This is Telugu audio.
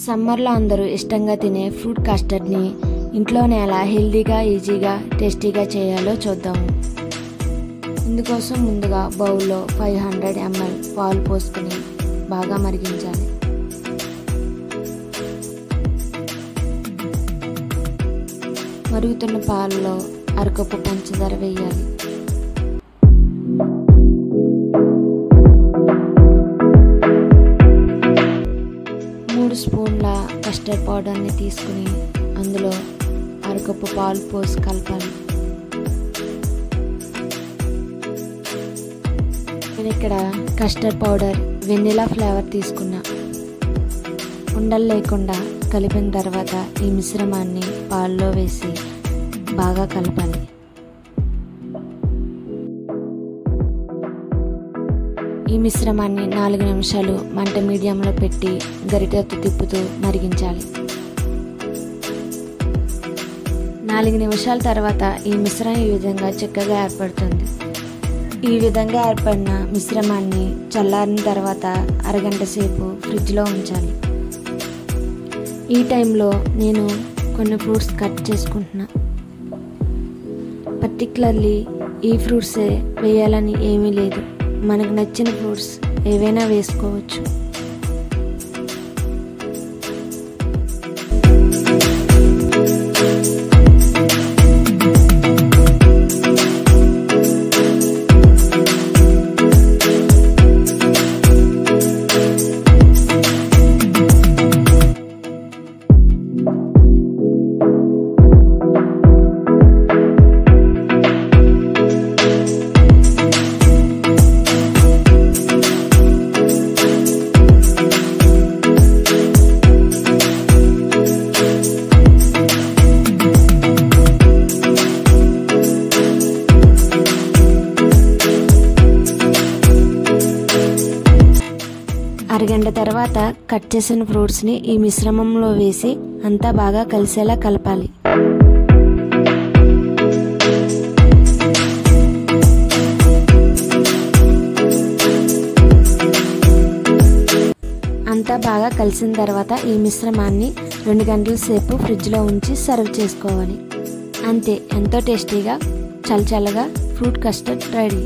సమ్మర్లో అందరూ ఇష్టంగా తినే ఫ్రూట్ కస్టర్డ్ని ఇంట్లోనే ఎలా హెల్తీగా ఈజీగా టేస్టీగా చేయాలో చూద్దాము. ఇందుకోసం ముందుగా బౌల్లో 500 ml పాలు పోసుకుని బాగా మరిగించాలి. మరుగుతున్న పాలలో అరకప్పు పంచదార వేయాలి. స్పూన్ల కస్టర్డ్ పౌడర్ని తీసుకుని అందులో అరకప్పు పాలు పోసి కలపాలి. నేను ఇక్కడ కస్టర్డ్ పౌడర్ వెనిలా ఫ్లేవర్ తీసుకున్నా. ఉండలు లేకుండా కలిపిన తర్వాత ఈ మిశ్రమాన్ని పాలలో వేసి బాగా కలపాలి. ఈ మిశ్రమాన్ని 4 నిమిషాలు మంట మీడియంలో పెట్టి గరిటెతో తిప్పుతూ మరిగించాలి. 4 నిమిషాల తర్వాత ఈ మిశ్రమం ఈ విధంగా చక్కగా ఏర్పడుతుంది. ఈ విధంగా ఏర్పడిన మిశ్రమాన్ని చల్లారిన తర్వాత అరగంట సేపు ఫ్రిడ్జ్లో ఉంచాలి. ఈ టైంలో నేను కొన్ని ఫ్రూట్స్ కట్ చేసుకుంటున్నా. పర్టికులర్లీ ఈ ఫ్రూట్సే వేయాలని ఏమీ లేదు, మనకు నచ్చిన ఫ్రూట్స్ ఏవైనా వేసుకోవచ్చు. అరగంట తర్వాత కట్ చేసిన ఫ్రూట్స్ని ఈ మిశ్రమంలో వేసి అంతా బాగా కలిసేలా కలపాలి. అంతా బాగా కలిసిన తర్వాత ఈ మిశ్రమాన్ని 2 గంటల సేపు ఫ్రిడ్జ్లో ఉంచి సర్వ్ చేసుకోవాలి. అంతే, ఎంతో టేస్టీగా చల్లచల్లగా ఫ్రూట్ కస్టర్డ్ రెడీ.